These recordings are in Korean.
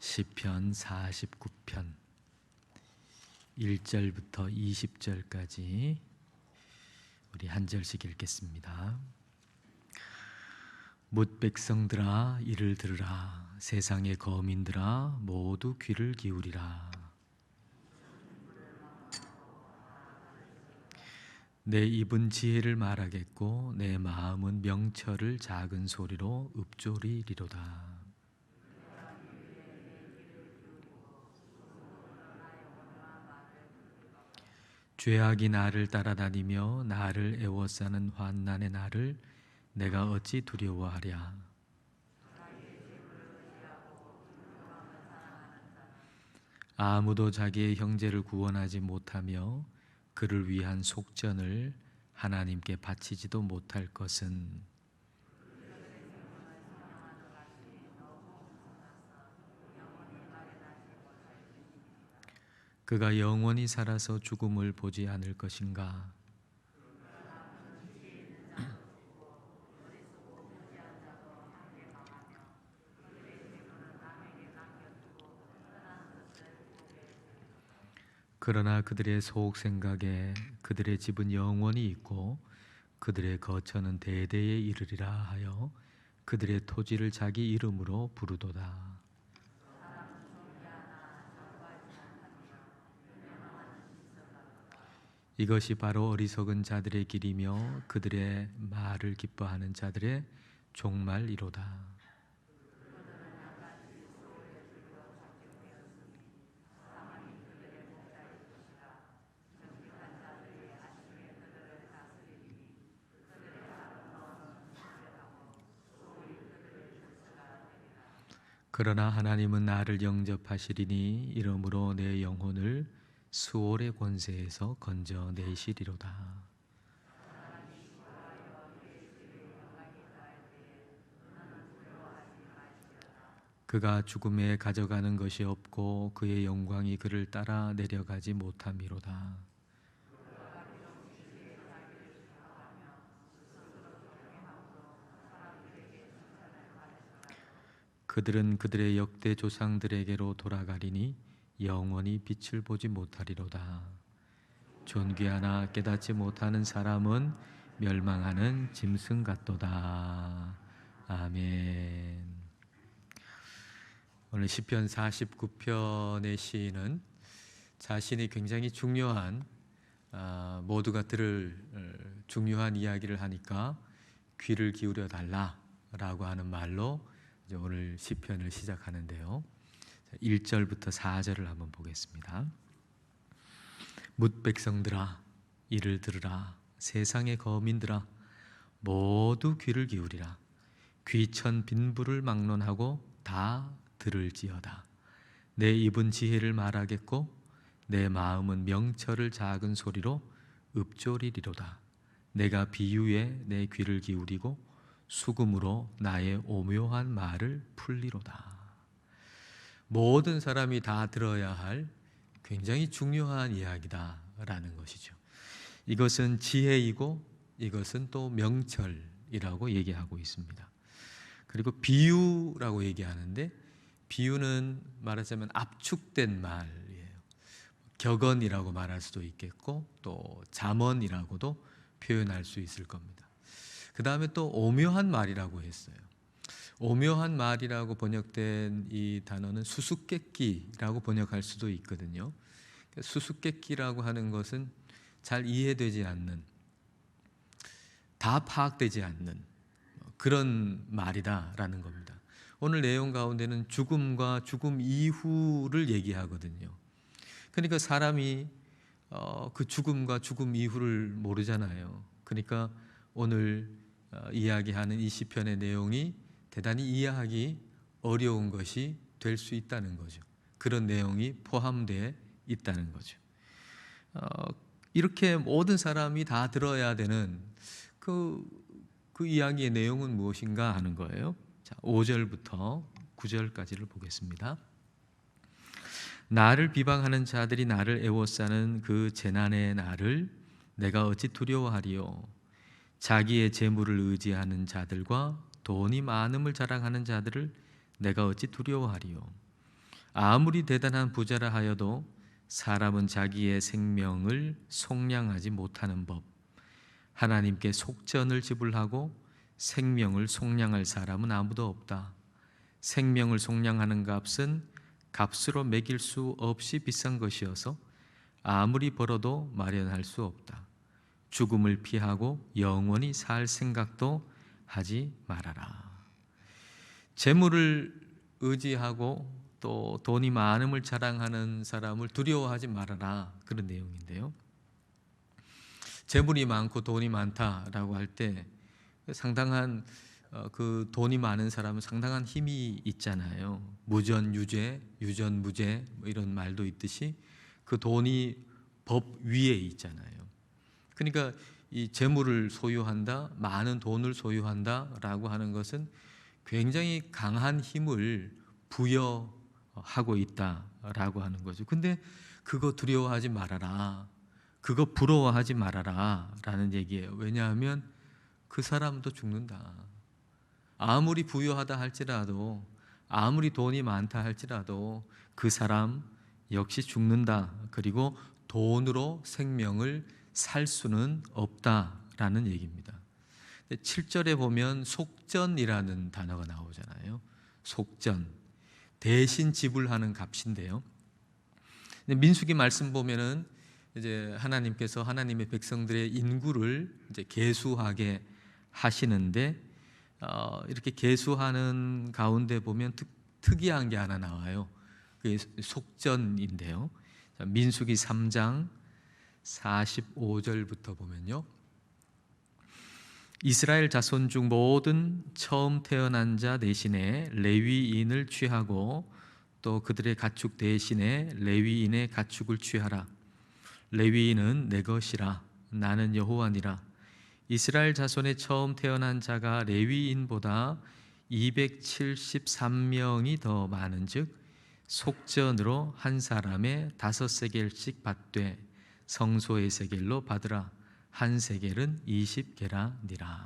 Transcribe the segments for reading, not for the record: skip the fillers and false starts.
시편 49편 1절부터 20절까지 우리 한 절씩 읽겠습니다. 뭇 백성들아 이를 들으라. 세상의 거민들아 모두 귀를 기울이라. 내 입은 지혜를 말하겠고 내 마음은 명철을 작은 소리로 읊조리리로다. 죄악이 나를 따라다니며 나를 애워싸는 환난의 날을 내가 어찌 두려워하랴. 아무도 자기의 형제를 구원하지 못하며 그를 위한 속전을 하나님께 바치지도 못할 것은 그가 영원히 살아서 죽음을 보지 않을 것인가. 그러나 그들의 속 생각에 그들의 집은 영원히 있고 그들의 거처는 대대에 이르리라 하여 그들의 토지를 자기 이름으로 부르도다. 이것이 바로 어리석은 자들의 길이며 그들의 말을 기뻐하는 자들의 종말이로다. 그러나 하나님은 나를 영접하시리니 이러므로 내 영혼을 수월의 권세에서 건져내시리로다. 그가 죽음에 가져가는 것이 없고 그의 영광이 그를 따라 내려가지 못함이로다. 그들은 그들의 역대 조상들에게로 돌아가리니 영원히 빛을 보지 못하리로다. 존귀하나 깨닫지 못하는 사람은 멸망하는 짐승 같도다. 아멘. 오늘 시편 49편의 시인은 자신이 굉장히 중요한 모두가 들을 중요한 이야기를 하니까 귀를 기울여 달라라고 하는 말로 이제 오늘 시편을 시작하는데요. 1절부터 4절을 한번 보겠습니다. 뭇 백성들아 이를 들으라. 세상의 거민들아 모두 귀를 기울이라. 귀천 빈부를 막론하고 다 들을지어다. 내 입은 지혜를 말하겠고 내 마음은 명철을 작은 소리로 읊조리리로다. 내가 비유에 내 귀를 기울이고 수금으로 나의 오묘한 말을 풀리로다. 모든 사람이 다 들어야 할 굉장히 중요한 이야기다라는 것이죠. 이것은 지혜이고 이것은 또 명철이라고 얘기하고 있습니다. 그리고 비유라고 얘기하는데 비유는 말하자면 압축된 말이에요. 격언이라고 말할 수도 있겠고 또 잠언이라고도 표현할 수 있을 겁니다. 그 다음에 또 오묘한 말이라고 했어요. 오묘한 말이라고 번역된 이 단어는 수수께끼라고 번역할 수도 있거든요. 수수께끼라고 하는 것은 잘 이해되지 않는, 다 파악되지 않는 그런 말이다라는 겁니다. 오늘 내용 가운데는 죽음과 죽음 이후를 얘기하거든요. 그러니까 사람이 그 죽음과 죽음 이후를 모르잖아요. 그러니까 오늘 이야기하는 이 시편의 내용이 대단히 이해하기 어려운 것이 될 수 있다는 거죠. 그런 내용이 포함되어 있다는 거죠. 이렇게 모든 사람이 다 들어야 되는 그 이야기의 내용은 무엇인가 하는 거예요. 자, 5절부터 9절까지를 보겠습니다. 나를 비방하는 자들이 나를 애워싸는 그 재난의 날을 내가 어찌 두려워하리요. 자기의 재물을 의지하는 자들과 돈이 많음을 자랑하는 자들을 내가 어찌 두려워하리요. 아무리 대단한 부자라 하여도 사람은 자기의 생명을 속량하지 못하는 법. 하나님께 속전을 지불하고 생명을 속량할 사람은 아무도 없다. 생명을 속량하는 값은 값으로 매길 수 없이 비싼 것이어서 아무리 벌어도 마련할 수 없다. 죽음을 피하고 영원히 살 생각도 하지 말아라. 재물을 의지하고 또 돈이 많음을 자랑하는 사람을 두려워하지 말아라, 그런 내용인데요. 재물이 많고 돈이 많다라고 할 때 상당한 그 돈이 많은 사람은 상당한 힘이 있잖아요. 무전유죄, 유전무죄 뭐 이런 말도 있듯이 그 돈이 법 위에 있잖아요. 그러니까 이 재물을 소유한다, 많은 돈을 소유한다라고 하는 것은 굉장히 강한 힘을 부여하고 있다라고 하는 거죠. 근데 그거 두려워하지 말아라, 그거 부러워하지 말아라 라는 얘기예요. 왜냐하면 그 사람도 죽는다. 아무리 부유하다 할지라도, 아무리 돈이 많다 할지라도 그 사람 역시 죽는다. 그리고 돈으로 생명을 살 수는 없다라는 얘기입니다. 7절에 보면 속전이라는 단어가 나오잖아요. 속전, 대신 지불하는 값인데요. 민수기 말씀 보면은 이제 하나님께서 하나님의 백성들의 인구를 이제 계수하게 하시는데 이렇게 계수하는 가운데 보면 특이한 게 하나 나와요. 그게 속전인데요. 민수기 3장 45절부터 보면요. 이스라엘 자손 중 모든 처음 태어난 자 대신에 레위인을 취하고 또 그들의 가축 대신에 레위인의 가축을 취하라. 레위인은 내 것이라. 나는 여호와니라. 이스라엘 자손의 처음 태어난 자가 레위인보다 273명이 더 많은즉 속전으로 한 사람에 5세겔씩 받되 성소의 세겔로 받으라. 한 세겔은 20게라니라.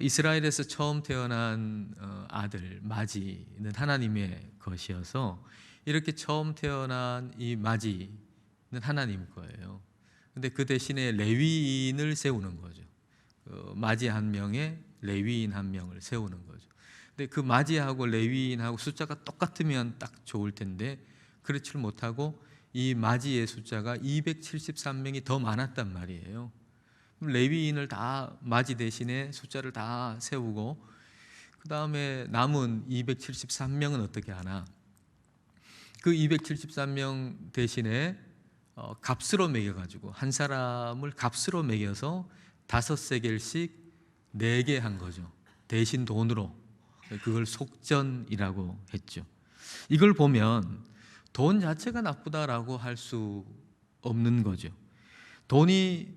이스라엘에서 처음 태어난 아들 마지는 하나님의 것이어서 이렇게 처음 태어난 이 마지는 하나님 거예요. 근데 그 대신에 레위인을 세우는 거죠. 마지 한 명에 레위인 한 명을 세우는 거죠. 근데 그 마지하고 레위인하고 숫자가 똑같으면 딱 좋을 텐데 그렇지 못하고 이 마지의 숫자가 273명이 더 많았단 말이에요. 그럼 레위인을 다 마지 대신에 숫자를 다 세우고 그 다음에 남은 273명은 어떻게 하나? 그 273명 대신에 값으로 매겨가지고 한 사람을 값으로 매겨서 5세겔씩 내게 한 거죠. 대신 돈으로. 그걸 속전이라고 했죠. 이걸 보면 돈 자체가 나쁘다라고 할 수 없는 거죠. 돈이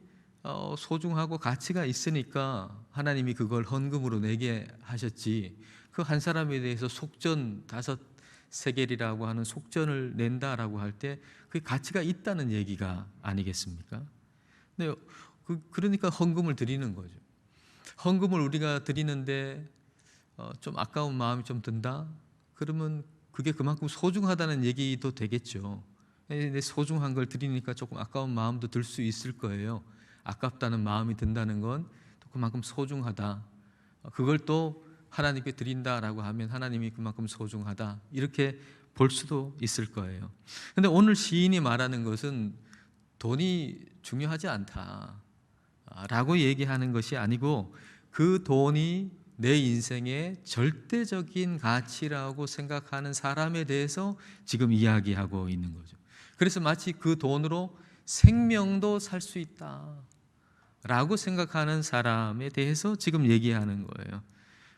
소중하고 가치가 있으니까 하나님이 그걸 헌금으로 내게 하셨지, 그 한 사람에 대해서 속전 5세겔이라고 하는 속전을 낸다라고 할 때 그게 가치가 있다는 얘기가 아니겠습니까? 근데 그러니까 헌금을 드리는 거죠. 헌금을 우리가 드리는데 좀 아까운 마음이 좀 든다? 그러면 그게 그만큼 소중하다는 얘기도 되겠죠. 근데 소중한 걸 드리니까 조금 아까운 마음도 들 수 있을 거예요. 아깝다는 마음이 든다는 건 또 그만큼 소중하다. 그걸 또 하나님께 드린다라고 하면 하나님이 그만큼 소중하다. 이렇게 볼 수도 있을 거예요. 그런데 오늘 시인이 말하는 것은 돈이 중요하지 않다라고 얘기하는 것이 아니고 그 돈이 내 인생의 절대적인 가치라고 생각하는 사람에 대해서 지금 이야기하고 있는 거죠. 그래서 마치 그 돈으로 생명도 살 수 있다라고 생각하는 사람에 대해서 지금 얘기하는 거예요.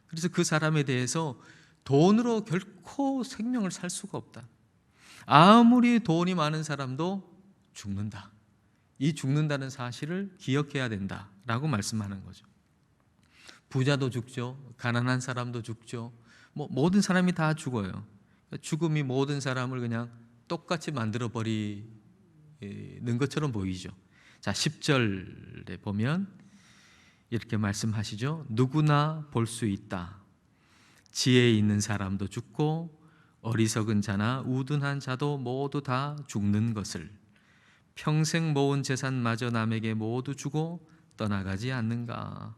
그래서 그 사람에 대해서 돈으로 결코 생명을 살 수가 없다. 아무리 돈이 많은 사람도 죽는다. 이 죽는다는 사실을 기억해야 된다라고 말씀하는 거죠. 부자도 죽죠. 가난한 사람도 죽죠. 모든 사람이 다 죽어요. 죽음이 모든 사람을 그냥 똑같이 만들어 버리는 것처럼 보이죠. 자, 10절에 보면 이렇게 말씀하시죠. 누구나 볼 수 있다. 지혜 있는 사람도 죽고 어리석은 자나 우둔한 자도 모두 다 죽는 것을 평생 모은 재산마저 남에게 모두 주고 떠나가지 않는가.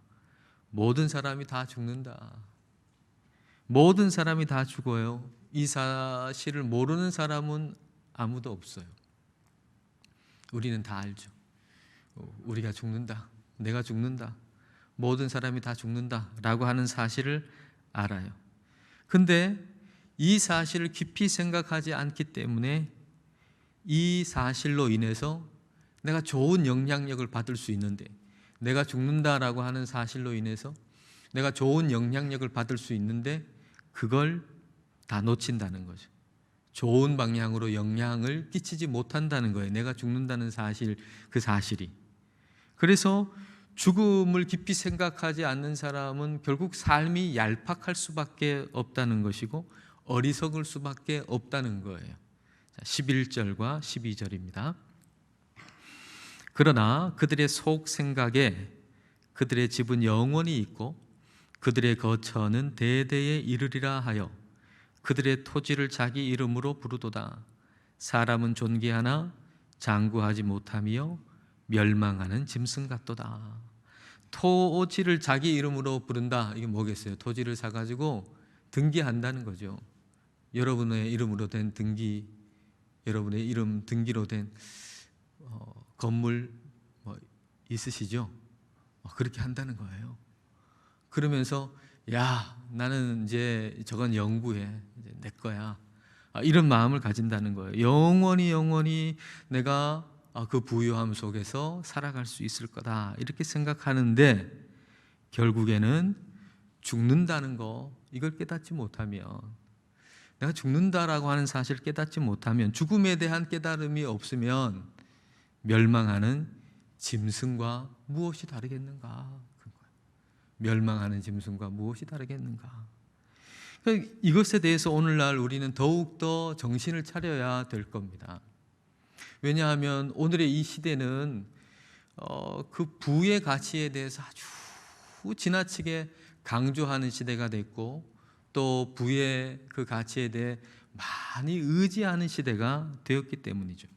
모든 사람이 다 죽는다. 모든 사람이 다 죽어요. 이 사실을 모르는 사람은 아무도 없어요. 우리는 다 알죠. 우리가 죽는다. 내가 죽는다. 모든 사람이 다 죽는다 라고 하는 사실을 알아요. 근데 이 사실을 깊이 생각하지 않기 때문에 이 사실로 인해서 내가 좋은 영향력을 받을 수 있는데, 내가 죽는다라고 하는 사실로 인해서 내가 좋은 영향력을 받을 수 있는데 그걸 다 놓친다는 거죠. 좋은 방향으로 영향을 끼치지 못한다는 거예요. 내가 죽는다는 사실, 그 사실이. 그래서 죽음을 깊이 생각하지 않는 사람은 결국 삶이 얄팍할 수밖에 없다는 것이고 어리석을 수밖에 없다는 거예요. 11절과 12절입니다. 그러나 그들의 속 생각에 그들의 집은 영원히 있고 그들의 거처는 대대에 이르리라 하여 그들의 토지를 자기 이름으로 부르도다. 사람은 존귀하나 장구하지 못하며 멸망하는 짐승 같도다. 토지를 자기 이름으로 부른다. 이게 뭐겠어요? 토지를 사가지고 등기한다는 거죠. 여러분의 이름으로 된 등기, 여러분의 이름 등기로 된 건물 있으시죠? 그렇게 한다는 거예요. 그러면서 야, 나는 이제 저건 영구해, 이제 내 거야, 이런 마음을 가진다는 거예요. 영원히 내가 그 부유함 속에서 살아갈 수 있을 거다 이렇게 생각하는데 결국에는 죽는다는 거, 이걸 깨닫지 못하면, 내가 죽는다라고 하는 사실을 깨닫지 못하면, 죽음에 대한 깨달음이 없으면 멸망하는 짐승과 무엇이 다르겠는가? 멸망하는 짐승과 무엇이 다르겠는가? 이것에 대해서 오늘날 우리는 더욱더 정신을 차려야 될 겁니다. 왜냐하면 오늘의 이 시대는 그 부의 가치에 대해서 아주 지나치게 강조하는 시대가 됐고, 또 부의 그 가치에 대해 많이 의지하는 시대가 되었기 때문이죠.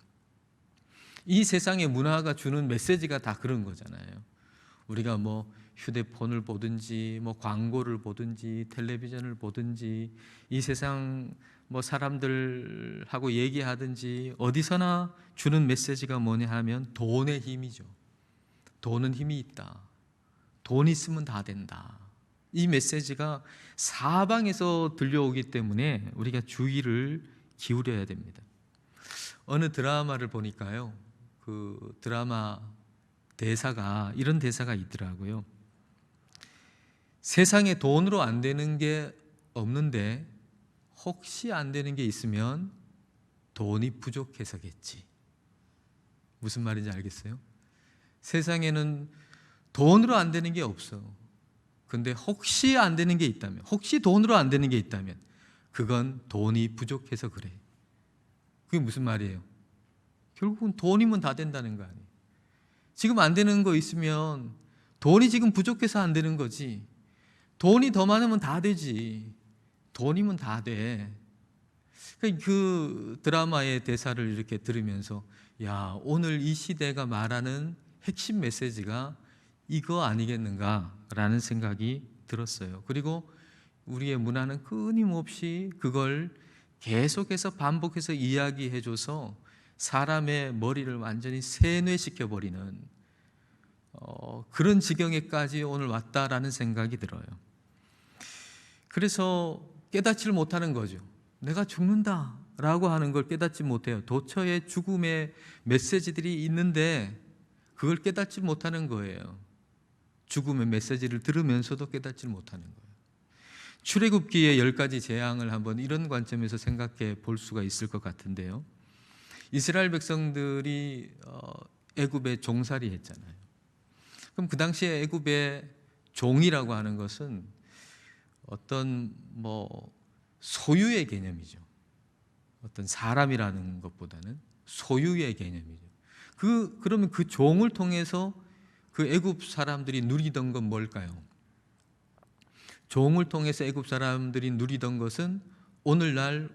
이 세상의 문화가 주는 메시지가 다 그런 거잖아요. 우리가 뭐 휴대폰을 보든지 뭐 광고를 보든지 텔레비전을 보든지 이 세상 뭐 사람들하고 얘기하든지 어디서나 주는 메시지가 뭐냐 하면 돈의 힘이죠. 돈은 힘이 있다. 돈 있으면 다 된다. 이 메시지가 사방에서 들려오기 때문에 우리가 주의를 기울여야 됩니다. 어느 드라마를 보니까요, 그 드라마 대사가 이런 대사가 있더라고요. 세상에 돈으로 안 되는 게 없는데 혹시 안 되는 게 있으면 돈이 부족해서겠지. 무슨 말인지 알겠어요? 세상에는 돈으로 안 되는 게 없어. 근데 혹시 안 되는 게 있다면, 혹시 돈으로 안 되는 게 있다면 그건 돈이 부족해서 그래. 그게 무슨 말이에요? 결국은 돈이면 다 된다는 거 아니에요. 지금 안 되는 거 있으면 돈이 지금 부족해서 안 되는 거지. 돈이 더 많으면 다 되지. 돈이면 다 돼. 그 드라마의 대사를 이렇게 들으면서 야, 오늘 이 시대가 말하는 핵심 메시지가 이거 아니겠는가라는 생각이 들었어요. 그리고 우리의 문화는 끊임없이 그걸 계속해서 반복해서 이야기해줘서 사람의 머리를 완전히 세뇌시켜버리는 그런 지경에까지 오늘 왔다라는 생각이 들어요. 그래서 깨닫지를 못하는 거죠. 내가 죽는다라고 하는 걸 깨닫지 못해요. 도처에 죽음의 메시지들이 있는데 그걸 깨닫지 못하는 거예요. 죽음의 메시지를 들으면서도 깨닫지 못하는 거예요. 출애굽기의 10가지 재앙을 한번 이런 관점에서 생각해 볼 수가 있을 것 같은데요. 이스라엘 백성들이 애굽에 종살이 했잖아요. 그럼 그 당시에 애굽의 종이라고 하는 것은 어떤 소유의 개념이죠. 어떤 사람이라는 것보다는 소유의 개념이죠. 그러면 그 종을 통해서 그 애굽 사람들이 누리던 건 뭘까요? 종을 통해서 애굽 사람들이 누리던 것은 오늘날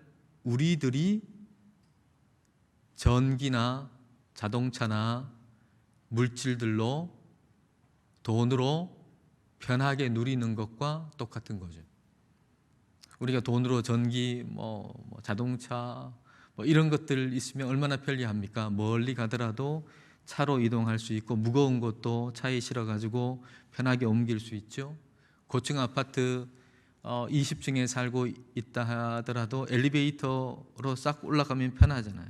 우리들이 전기나 자동차나 물질들로 돈으로 편하게 누리는 것과 똑같은 거죠. 우리가 돈으로 전기, 자동차 이런 것들 있으면 얼마나 편리합니까? 멀리 가더라도 차로 이동할 수 있고 무거운 것도 차에 실어가지고 편하게 옮길 수 있죠. 고층 아파트 20층에 살고 있다 하더라도 엘리베이터로 싹 올라가면 편하잖아요.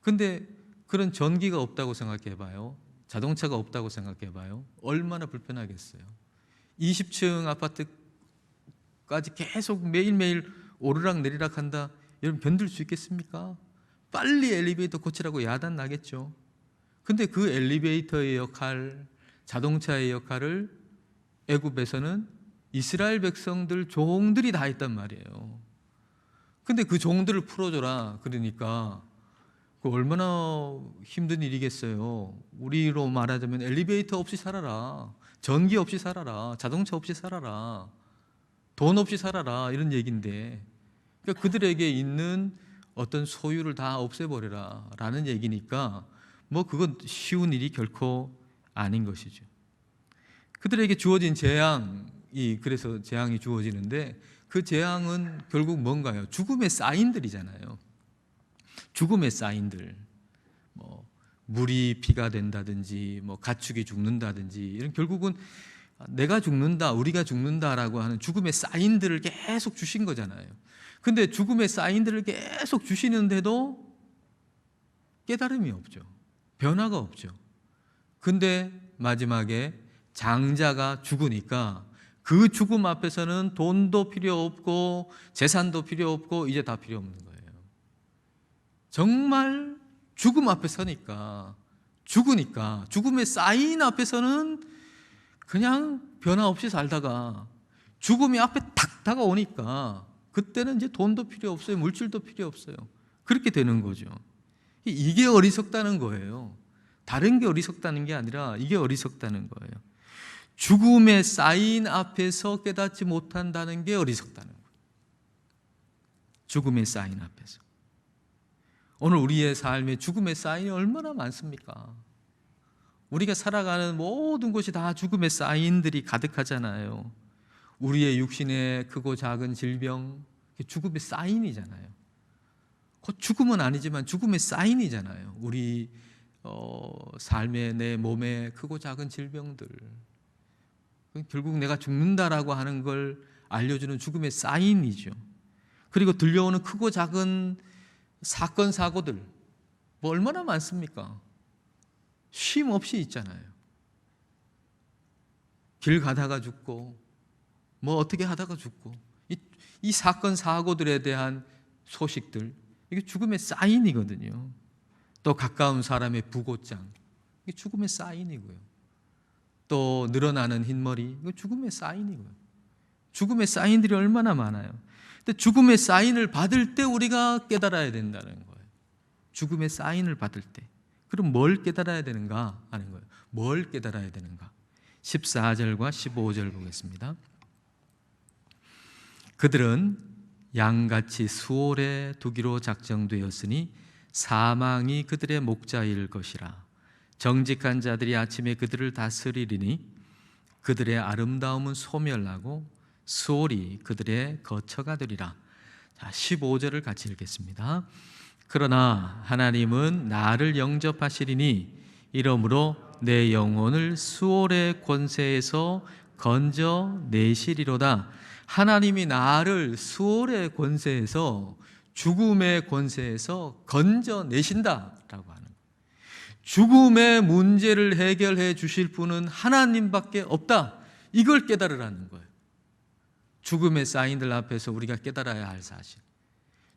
근데 그런 전기가 없다고 생각해 봐요. 자동차가 없다고 생각해 봐요. 얼마나 불편하겠어요. 20층 아파트까지 계속 매일매일 오르락 내리락 한다. 여러분 견딜 수 있겠습니까? 빨리 엘리베이터 고치라고 야단 나겠죠. 근데 그 엘리베이터의 역할, 자동차의 역할을 애굽에서는 이스라엘 백성들 종들이 다 했단 말이에요. 근데 그 종들을 풀어줘라 그러니까 그 얼마나 힘든 일이겠어요. 우리로 말하자면 엘리베이터 없이 살아라, 전기 없이 살아라, 자동차 없이 살아라, 돈 없이 살아라, 이런 얘기인데, 그러니까 그들에게 있는 어떤 소유를 다 없애버려라 라는 얘기니까 그건 쉬운 일이 결코 아닌 것이죠. 그들에게 주어진 재앙이, 그래서 재앙이 주어지는데 그 재앙은 결국 뭔가요? 죽음의 사인들이잖아요. 죽음의 사인들, 물이 피가 된다든지, 가축이 죽는다든지, 이런 결국은 내가 죽는다, 우리가 죽는다라고 하는 죽음의 사인들을 계속 주신 거잖아요. 근데 죽음의 사인들을 계속 주시는데도 깨달음이 없죠. 변화가 없죠. 근데 마지막에 장자가 죽으니까 그 죽음 앞에서는 돈도 필요 없고 재산도 필요 없고 이제 다 필요 없는 거예요. 정말 죽음 앞에 서니까, 죽으니까, 죽음의 사인 앞에서는 그냥 변화 없이 살다가 죽음이 앞에 탁 다가오니까 그때는 이제 돈도 필요 없어요. 물질도 필요 없어요. 그렇게 되는 거죠. 이게 어리석다는 거예요. 다른 게 어리석다는 게 아니라 이게 어리석다는 거예요. 죽음의 사인 앞에서 깨닫지 못한다는 게 어리석다는 거예요. 죽음의 사인 앞에서. 오늘 우리의 삶에 죽음의 사인이 얼마나 많습니까? 우리가 살아가는 모든 곳이 다 죽음의 사인들이 가득하잖아요. 우리의 육신의 크고 작은 질병, 죽음의 사인이잖아요. 곧 죽음은 아니지만 죽음의 사인이잖아요. 우리 삶의, 내 몸의 크고 작은 질병들, 결국 내가 죽는다라고 하는 걸 알려주는 죽음의 사인이죠. 그리고 들려오는 크고 작은 사건, 사고들 얼마나 많습니까? 쉼 없이 있잖아요. 길 가다가 죽고 어떻게 하다가 죽고, 이 사건, 사고들에 대한 소식들, 이게 죽음의 사인이거든요. 또 가까운 사람의 부고장, 이게 죽음의 사인이고요. 또 늘어나는 흰머리, 이거 죽음의 사인이고요. 죽음의 사인들이 얼마나 많아요. 근데 죽음의 사인을 받을 때 우리가 깨달아야 된다는 거예요. 죽음의 사인을 받을 때. 그럼 뭘 깨달아야 되는가 하는 거예요. 뭘 깨달아야 되는가. 14절과 15절 보겠습니다. 그들은 양같이 수월에 두기로 작정되었으니 사망이 그들의 목자일 것이라. 정직한 자들이 아침에 그들을 다스리리니 그들의 아름다움은 소멸하고 수월이 그들의 거처가 되리라. 자, 15절을 같이 읽겠습니다. 그러나 하나님은 나를 영접하시리니 이러므로 내 영혼을 수월의 권세에서 건져내시리로다. 하나님이 나를 수월의 권세에서, 죽음의 권세에서 건져내신다라고 하는 거예요. 죽음의 문제를 해결해 주실 분은 하나님밖에 없다. 이걸 깨달으라는 거예요. 죽음의 사인들 앞에서 우리가 깨달아야 할 사실.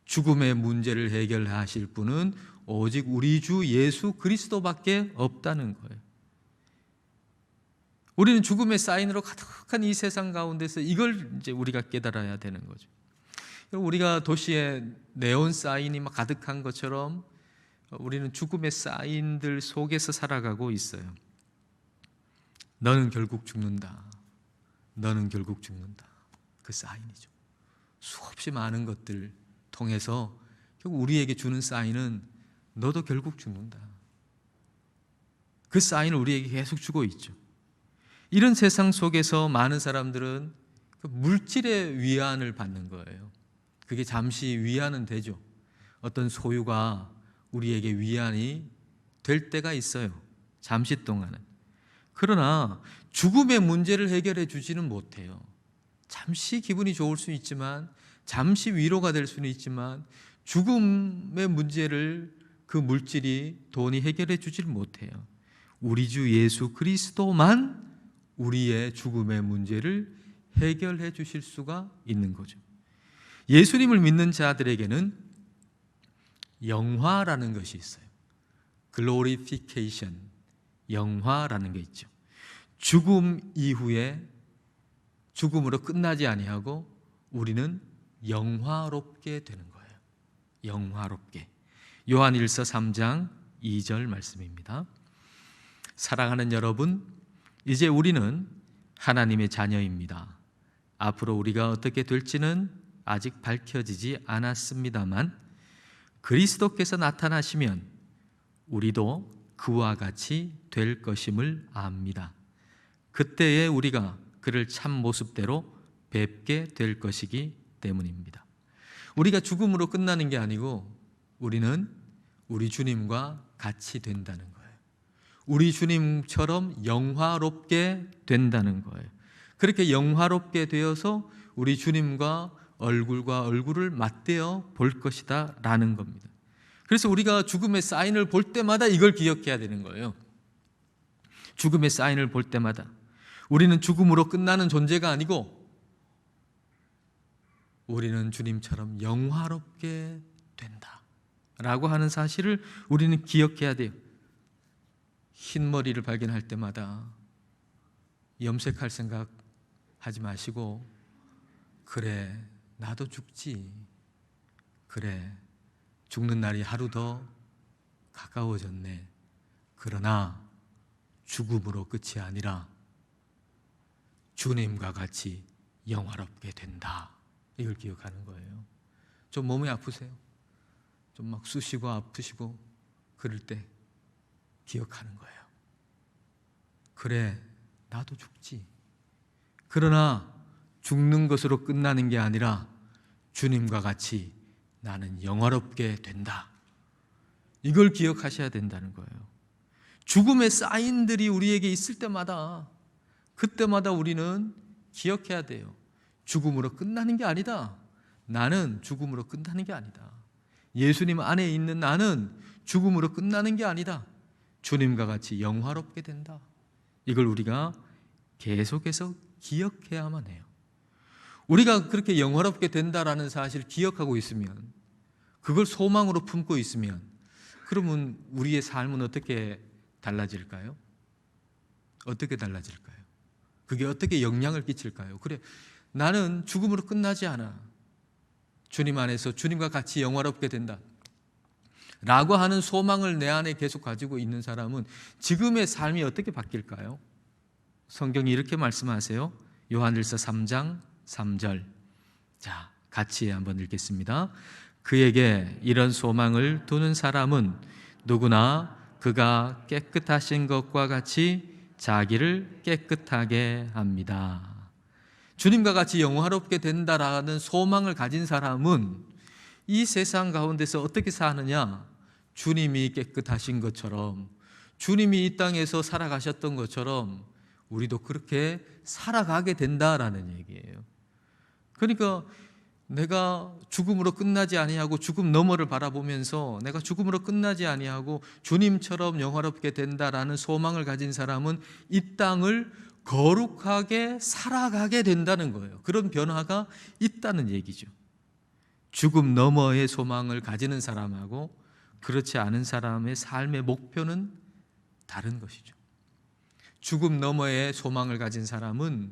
죽음의 문제를 해결하실 분은 오직 우리 주 예수 그리스도밖에 없다는 거예요. 우리는 죽음의 사인으로 가득한 이 세상 가운데서 이걸 이제 우리가 깨달아야 되는 거죠. 우리가 도시에 네온 사인이 막 가득한 것처럼 우리는 죽음의 사인들 속에서 살아가고 있어요. 너는 결국 죽는다. 너는 결국 죽는다. 그 사인이죠. 수없이 많은 것들 통해서 결국 우리에게 주는 사인은 너도 결국 죽는다. 그 사인을 우리에게 계속 주고 있죠. 이런 세상 속에서 많은 사람들은 그 물질의 위안을 받는 거예요. 그게 잠시 위안은 되죠. 어떤 소유가 우리에게 위안이 될 때가 있어요. 잠시 동안은. 그러나 죽음의 문제를 해결해 주지는 못해요. 잠시 기분이 좋을 수 있지만, 잠시 위로가 될 수는 있지만, 죽음의 문제를 그 물질이, 돈이 해결해 주질 못해요. 우리 주 예수 그리스도만 우리의 죽음의 문제를 해결해 주실 수가 있는 거죠. 예수님을 믿는 자들에게는 영화라는 것이 있어요. 글로리피케이션, 영화라는 게 있죠. 죽음 이후에 죽음으로 끝나지 아니하고 우리는 영화롭게 되는 거예요. 영화롭게. 요한일서 3장 2절 말씀입니다. 사랑하는 여러분, 이제 우리는 하나님의 자녀입니다. 앞으로 우리가 어떻게 될지는 아직 밝혀지지 않았습니다만 그리스도께서 나타나시면 우리도 그와 같이 될 것임을 압니다. 그때에 우리가 그를 참 모습대로 뵙게 될 것이기 때문입니다. 우리가 죽음으로 끝나는 게 아니고 우리는 우리 주님과 같이 된다는 거예요. 우리 주님처럼 영화롭게 된다는 거예요. 그렇게 영화롭게 되어서 우리 주님과 얼굴과 얼굴을 맞대어 볼 것이다 라는 겁니다. 그래서 우리가 죽음의 사인을 볼 때마다 이걸 기억해야 되는 거예요. 죽음의 사인을 볼 때마다 우리는 죽음으로 끝나는 존재가 아니고 우리는 주님처럼 영화롭게 된다 라고 하는 사실을 우리는 기억해야 돼요. 흰 머리를 발견할 때마다 염색할 생각 하지 마시고, 그래 나도 죽지, 그래 죽는 날이 하루 더 가까워졌네, 그러나 죽음으로 끝이 아니라 주님과 같이 영화롭게 된다, 이걸 기억하는 거예요. 좀 몸이 아프세요? 좀 막 쑤시고 아프시고 그럴 때 기억하는 거예요. 그래 나도 죽지, 그러나 죽는 것으로 끝나는 게 아니라 주님과 같이 나는 영화롭게 된다, 이걸 기억하셔야 된다는 거예요. 죽음의 사인들이 우리에게 있을 때마다, 그때마다 우리는 기억해야 돼요. 죽음으로 끝나는 게 아니다. 나는 죽음으로 끝나는 게 아니다. 예수님 안에 있는 나는 죽음으로 끝나는 게 아니다. 주님과 같이 영화롭게 된다. 이걸 우리가 계속해서 기억해야만 해요. 우리가 그렇게 영화롭게 된다라는 사실을 기억하고 있으면, 그걸 소망으로 품고 있으면, 그러면 우리의 삶은 어떻게 달라질까요? 어떻게 달라질까요? 그게 어떻게 영향을 끼칠까요? 그래, 나는 죽음으로 끝나지 않아. 주님 안에서 주님과 같이 영화롭게 된다 라고 하는 소망을 내 안에 계속 가지고 있는 사람은 지금의 삶이 어떻게 바뀔까요? 성경이 이렇게 말씀하세요. 요한일서 3장 3절. 자, 같이 한번 읽겠습니다. 그에게 이런 소망을 두는 사람은 누구나 그가 깨끗하신 것과 같이 자기를 깨끗하게 합니다. 주님과 같이 영화롭게 된다라는 소망을 가진 사람은 이 세상 가운데서 어떻게 사느냐? 주님이 깨끗하신 것처럼, 주님이 이 땅에서 살아가셨던 것처럼 우리도 그렇게 살아가게 된다라는 얘기예요. 그러니까 내가 죽음으로 끝나지 아니하고 죽음 너머를 바라보면서 내가 죽음으로 끝나지 아니하고 주님처럼 영화롭게 된다라는 소망을 가진 사람은 이 땅을 거룩하게 살아가게 된다는 거예요. 그런 변화가 있다는 얘기죠. 죽음 너머의 소망을 가지는 사람하고 그렇지 않은 사람의 삶의 목표는 다른 것이죠. 죽음 너머의 소망을 가진 사람은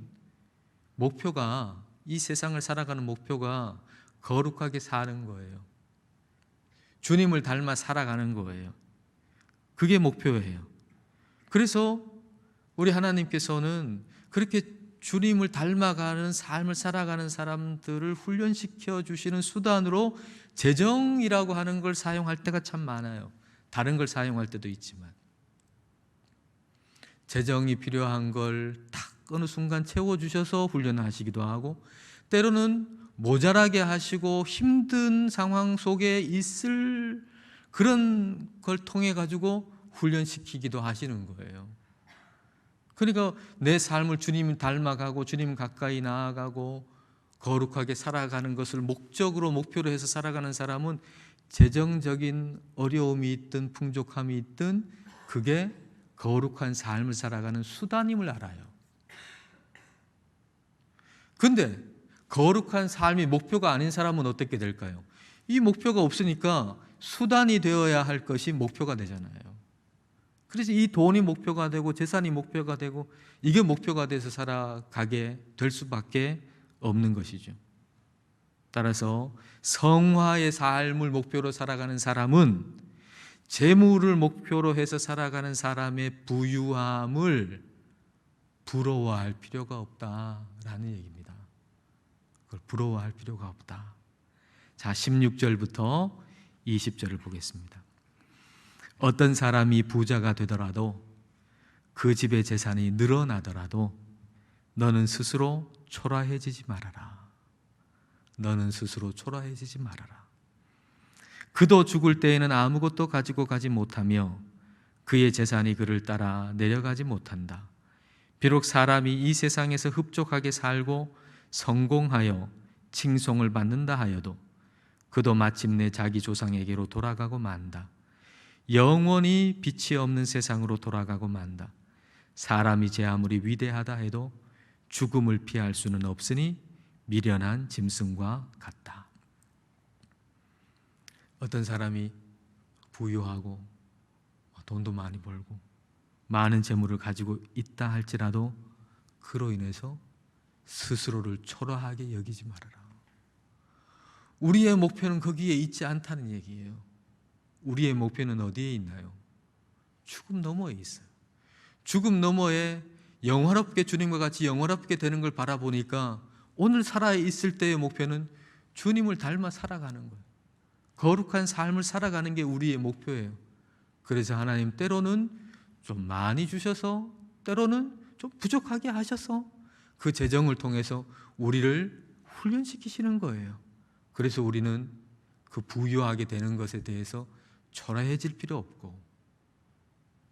목표가, 이 세상을 살아가는 목표가 거룩하게 사는 거예요. 주님을 닮아 살아가는 거예요. 그게 목표예요. 그래서 우리 하나님께서는 그렇게 주님을 닮아가는 삶을 살아가는 사람들을 훈련시켜 주시는 수단으로 재정이라고 하는 걸 사용할 때가 참 많아요. 다른 걸 사용할 때도 있지만 재정이 필요한 걸 딱 어느 순간 채워주셔서 훈련하시기도 하고, 때로는 모자라게 하시고 힘든 상황 속에 있을 그런 걸 통해 가지고 훈련시키기도 하시는 거예요. 그러니까 내 삶을 주님 닮아가고 주님 가까이 나아가고 거룩하게 살아가는 것을 목적으로 목표로 해서 살아가는 사람은 재정적인 어려움이 있든 풍족함이 있든 그게 거룩한 삶을 살아가는 수단임을 알아요. 근데 거룩한 삶이 목표가 아닌 사람은 어떻게 될까요? 이 목표가 없으니까 수단이 되어야 할 것이 목표가 되잖아요. 그래서 이 돈이 목표가 되고 재산이 목표가 되고 이게 목표가 돼서 살아가게 될 수밖에 없는 것이죠. 따라서 성화의 삶을 목표로 살아가는 사람은 재물을 목표로 해서 살아가는 사람의 부유함을 부러워할 필요가 없다라는 얘기입니다. 그걸 부러워할 필요가 없다. 자, 16절부터 20절을 보겠습니다. 어떤 사람이 부자가 되더라도 그 집의 재산이 늘어나더라도 너는 스스로 초라해지지 말아라. 너는 스스로 초라해지지 말아라. 그도 죽을 때에는 아무것도 가지고 가지 못하며 그의 재산이 그를 따라 내려가지 못한다. 비록 사람이 이 세상에서 흡족하게 살고 성공하여 칭송을 받는다 하여도 그도 마침내 자기 조상에게로 돌아가고 만다. 영원히 빛이 없는 세상으로 돌아가고 만다. 사람이 제 아무리 위대하다 해도 죽음을 피할 수는 없으니 미련한 짐승과 같다. 어떤 사람이 부유하고 돈도 많이 벌고 많은 재물을 가지고 있다 할지라도 그로 인해서 스스로를 초라하게 여기지 말아라. 우리의 목표는 거기에 있지 않다는 얘기예요. 우리의 목표는 어디에 있나요? 죽음 너머에 있어요. 죽음 너머에 영화롭게 주님과 같이 영화롭게 되는 걸 바라보니까 오늘 살아있을 때의 목표는 주님을 닮아 살아가는 거예요. 거룩한 삶을 살아가는 게 우리의 목표예요. 그래서 하나님 때로는 좀 많이 주셔서 때로는 좀 부족하게 하셔서 그 재정을 통해서 우리를 훈련시키시는 거예요. 그래서 우리는 그 부유하게 되는 것에 대해서 초라해질 필요 없고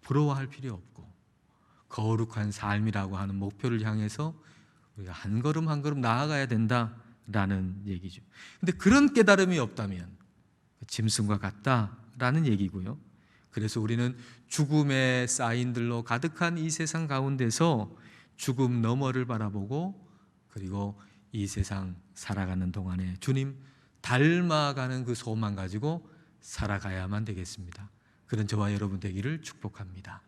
부러워할 필요 없고 거룩한 삶이라고 하는 목표를 향해서 우리가 한 걸음 한 걸음 나아가야 된다라는 얘기죠. 근데 그런 깨달음이 없다면 짐승과 같다라는 얘기고요. 그래서 우리는 죽음의 사인들로 가득한 이 세상 가운데서 죽음 너머를 바라보고 그리고 이 세상 살아가는 동안에 주님 닮아가는 그 소망 가지고 살아가야만 되겠습니다. 그런 저와 여러분 되기를 축복합니다.